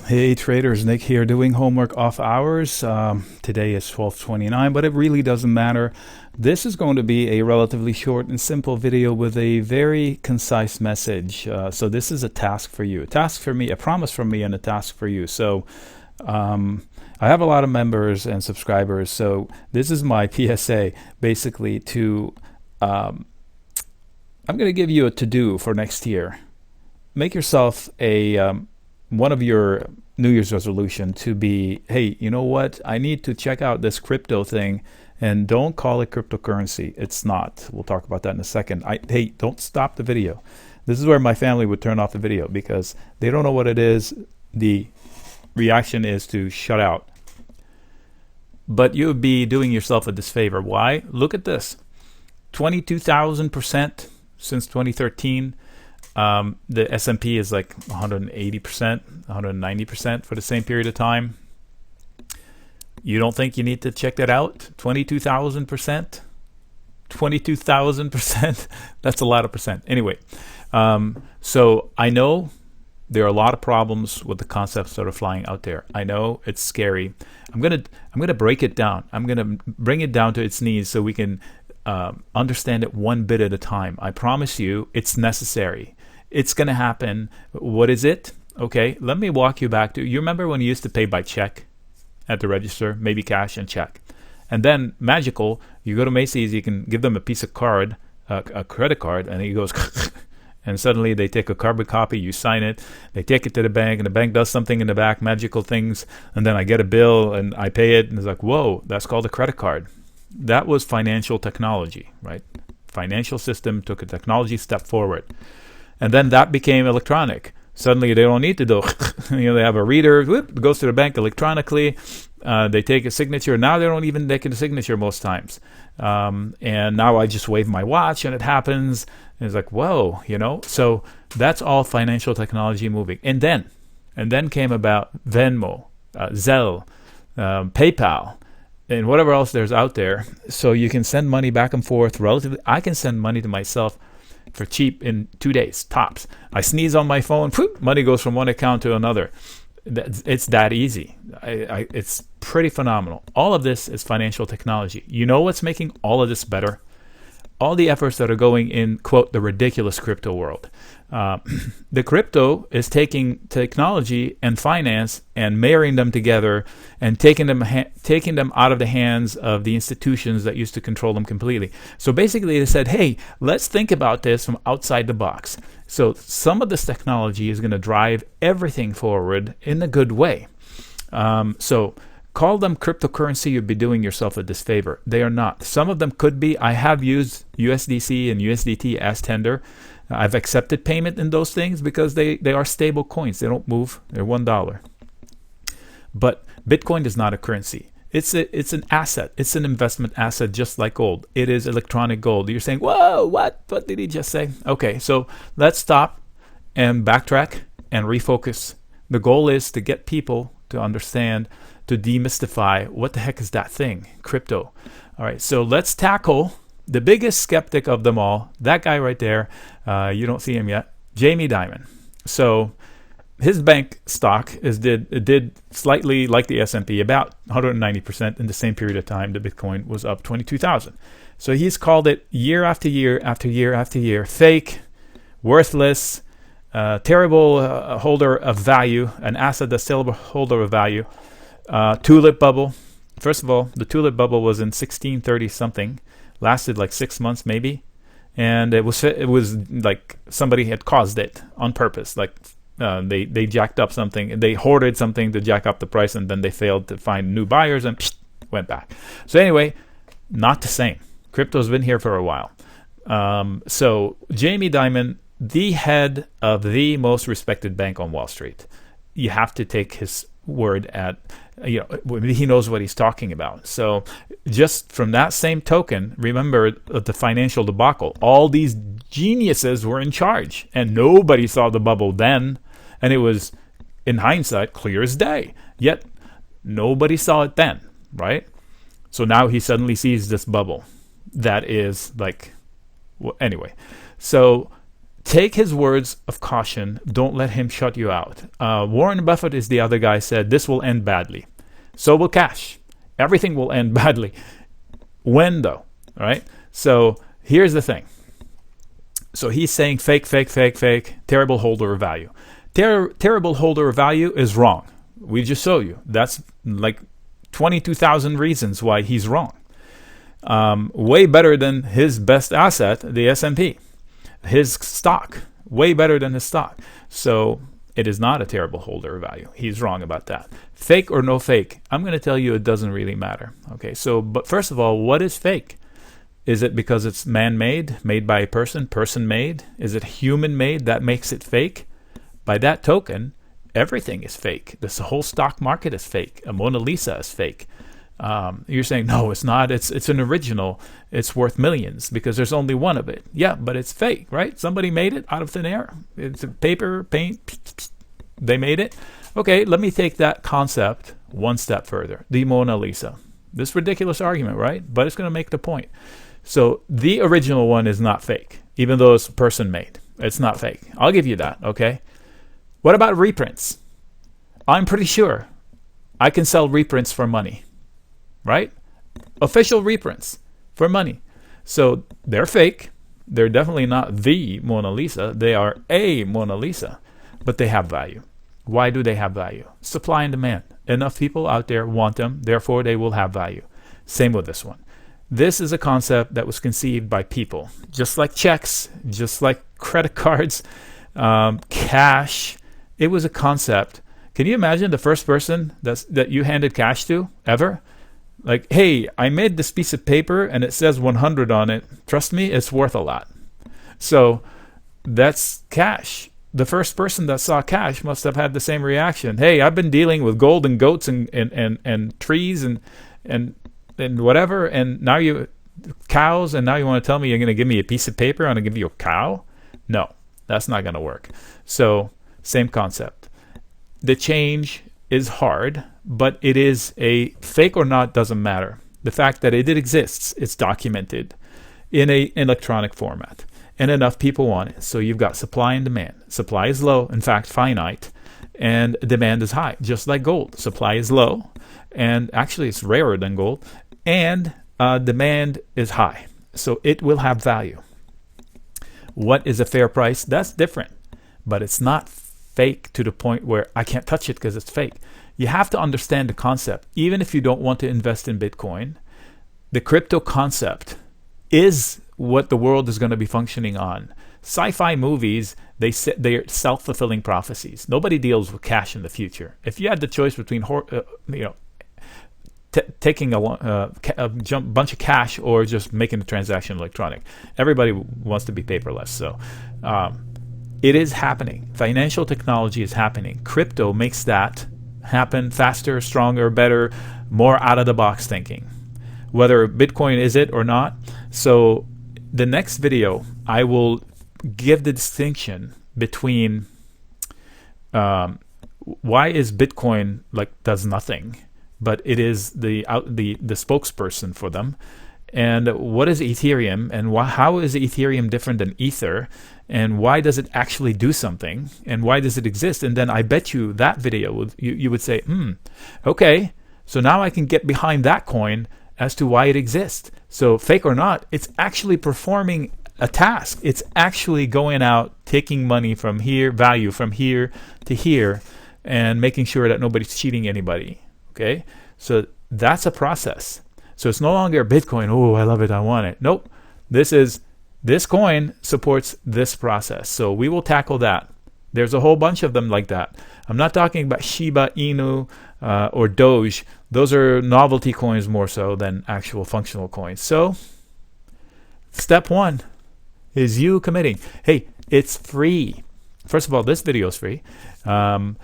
Hey traders, Nick here doing homework off hours. Today is 12:29, but it really doesn't matter. This is going to be a relatively short and simple video with a very concise message. So this is a task for you, a task for me, a promise from me, and a task for you. So I have a lot of members and subscribers, so this is my PSA basically to I'm going to give you a to-do for next year. Make yourself a one of your New Year's resolution to be, hey, you know what? I need to check out this crypto thing, and don't call it cryptocurrency. It's not. We'll talk about that in a second. Hey, don't stop the video. This is where my family would turn off the video because they don't know what it is. The reaction is to shut out. But you would be doing yourself a disfavor. Why? Look at this. 22,000% since 2013. The S&P is like 180%, 190% for the same period of time. You don't think you need to check that out? 22,000%? 22,000%? That's a lot of percent. Anyway, so I know there are a lot of problems with the concepts that are flying out there. I know it's scary. I'm gonna break it down. I'm gonna bring it down to its knees so we can understand it one bit at a time. I promise you, it's necessary. It's going to happen. What is it? Okay, let me walk you back to, you remember when you used to pay by check at the register, maybe cash and check. And then magical, you go to Macy's, you can give them a piece of card, a credit card, and it goes, and suddenly they take a carbon copy, you sign it, they take it to the bank, and the bank does something in the back, magical things, and then I get a bill and I pay it, and it's like, whoa, that's called a credit card. That was financial technology, right? Financial system took a technology step forward. And then that became electronic. Suddenly they don't need to do, they have a reader, whoop, goes to the bank electronically. They take a signature. Now they don't even take a signature most times. And now I just wave my watch and it happens. And it's like, whoa, So that's all financial technology moving. And then came about Venmo, Zelle, PayPal, and whatever else there's out there. So you can send money back and forth relatively. I can send money to myself for cheap in 2 days, tops. I sneeze on my phone, poof, money goes from one account to another. It's that easy. It's pretty phenomenal. All of this is financial technology. You know what's making all of this better? All the efforts that are going in, quote, the ridiculous crypto world. The crypto is taking technology and finance and marrying them together and taking them out of the hands of the institutions that used to control them completely. So basically they said, hey, let's think about this from outside the box. So some of this technology is going to drive everything forward in a good way. So call them cryptocurrency, you'd be doing yourself a disfavor. They are not. Some of them could be. I have used USDC and USDT as tender. I've accepted payment in those things because they are stable coins. They don't move. They're $1. But Bitcoin is not a currency. It's an asset. It's an investment asset just like gold. It is electronic gold. You're saying, whoa, what? What did he just say? Okay, so let's stop and backtrack and refocus. The goal is to get people to understand, to demystify what the heck is that thing, crypto. All right, so let's tackle the biggest skeptic of them all, that guy right there. You don't see him yet, Jamie Dimon. So his bank stock did slightly like the S&P, about 190% in the same period of time. The Bitcoin was up 22,000. So he's called it year after year after year after year, fake, worthless, terrible holder of value, an asset that's still a holder of value. Tulip bubble. First of all, the tulip bubble was in 1630 something, lasted like 6 months maybe, and it was like somebody had caused it on purpose. Like they jacked up something, they hoarded something to jack up the price, and then they failed to find new buyers and went back. So anyway, not the same. Crypto's been here for a while. So Jamie Dimon, the head of the most respected bank on Wall Street, you have to take his word at, he knows what he's talking about. So just from that same token, remember the financial debacle. All these geniuses were in charge and nobody saw the bubble then, and it was, in hindsight, clear as day. Yet nobody saw it then, right? So now he suddenly sees this bubble that is like, anyway. So take his words of caution. Don't let him shut you out. Warren Buffett is the other guy, said this will end badly. So will cash. Everything will end badly. When though? All right. So here's the thing. So he's saying fake, fake, fake, fake, terrible holder of value. Terrible holder of value is wrong. We just show you. That's like 22,000 reasons why he's wrong. Way better than his best asset, the S&P. His stock, way better than his stock. So it is not a terrible holder of value. He's wrong about that. Fake or no fake, I'm going to tell you it doesn't really matter. Okay, so but first of all, what is fake? Is it because it's man-made, made by a person, person-made? Is it human-made that makes it fake? By that token, everything is fake. This whole stock market is fake. A Mona Lisa is fake. You're saying, no, it's not. It's an original. It's worth millions because there's only one of it. Yeah, but it's fake, right? Somebody made it out of thin air. It's a paper, paint. They made it. Okay, let me take that concept one step further. The Mona Lisa. This ridiculous argument, right? But it's going to make the point. So the original one is not fake, even though it's person made. It's not fake. I'll give you that, okay? What about reprints? I'm pretty sure I can sell reprints for money, right? Official reprints for money. So they're fake. They're definitely not the Mona Lisa. They are a Mona Lisa, but they have value. Why do they have value? Supply and demand. Enough people out there want them, therefore they will have value. Same with this one. This is a concept that was conceived by people, just like checks, just like credit cards, cash. It was a concept. Can you imagine the first person that you handed cash to ever? Like, hey, I made this piece of paper and it says 100 on it. Trust me, it's worth a lot. So that's cash. The first person that saw cash must have had the same reaction. Hey, I've been dealing with gold and goats and trees and whatever, and now you cows, and now you want to tell me you're going to give me a piece of paper? I'm going to give you a cow? No, that's not going to work. So same concept. The change is hard, but it is a fake or not doesn't matter. The fact that it exists, it's documented in a electronic format, and enough people want it. So you've got supply and demand. Supply is low, in fact finite, and demand is high, just like gold. Supply is low, and actually it's rarer than gold, and demand is high, so it will have value. What is a fair price? That's different, but it's not fake to the point where I can't touch it because it's fake. You have to understand the concept. Even if you don't want to invest in Bitcoin, the crypto concept is what the world is going to be functioning on. Sci-fi movies, they're self-fulfilling prophecies. Nobody deals with cash in the future. If you had the choice between taking a bunch of cash or just making the transaction electronic, everybody wants to be paperless. So it is happening. Financial technology is happening. Crypto makes that happen faster, stronger, better, more out-of-the-box thinking. Whether Bitcoin is it or not. So the next video, I will give the distinction between why is Bitcoin does nothing, but it is the spokesperson for them, and what is Ethereum, and how is Ethereum different than Ether, and why does it actually do something, and why does it exist? And then I bet you that video you would say, okay, so now I can get behind that coin as to why it exists. So fake or not, it's actually performing a task. It's actually going out, taking money from here, value from here to here, and making sure that nobody's cheating anybody. Okay, so that's a process. So it's no longer Bitcoin. Oh, I love it, I want it. Nope. This coin supports this process. So we will tackle that. There's a whole bunch of them like that. I'm not talking about Shiba Inu or Doge. Those are novelty coins more so than actual functional coins. So step one is you committing. Hey, it's free. First of all, this video is free. And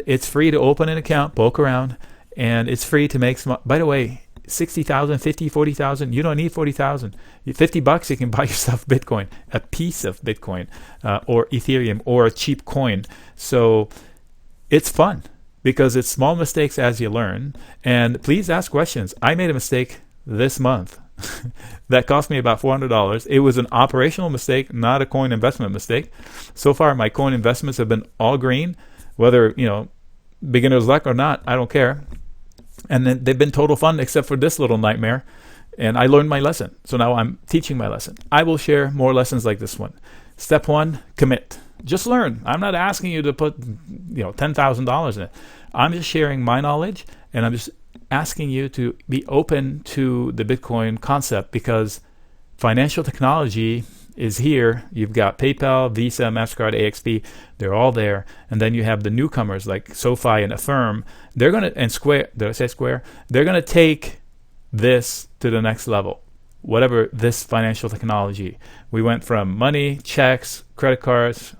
it's free to open an account, poke around, and it's free to make some. By the way, 60,000, 50, 40,000, you don't need 40,000. $50, you can buy yourself Bitcoin, a piece of Bitcoin, or Ethereum, or a cheap coin. So it's fun because it's small mistakes as you learn. And please ask questions. I made a mistake this month. that cost me about $400. It was an operational mistake, not a coin investment mistake. So far, my coin investments have been all green, whether, beginner's luck or not, I don't care. And then they've been total fun except for this little nightmare. And I learned my lesson. So now I'm teaching my lesson. I will share more lessons like this one. Step 1, commit. Just learn. I'm not asking you to put, $10,000 in it. I'm just sharing my knowledge, and I'm just asking you to be open to the Bitcoin concept, because financial technology is here. You've got PayPal, Visa, MasterCard, AXP. They're all there. And then you have the newcomers like SoFi and Affirm. They're going to, and Square, did I say Square? They're going to take this to the next level. Whatever this financial technology. We went from money, checks, credit cards,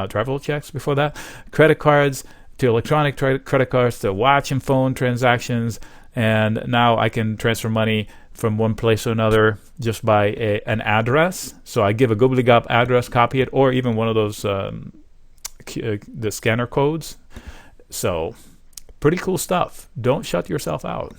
travel checks before that, credit cards, to electronic credit cards, to watch and phone transactions, and now I can transfer money from one place to another just by an address. So I give a gobbledygook address, copy it, or even one of those the scanner codes. So pretty cool stuff. Don't shut yourself out.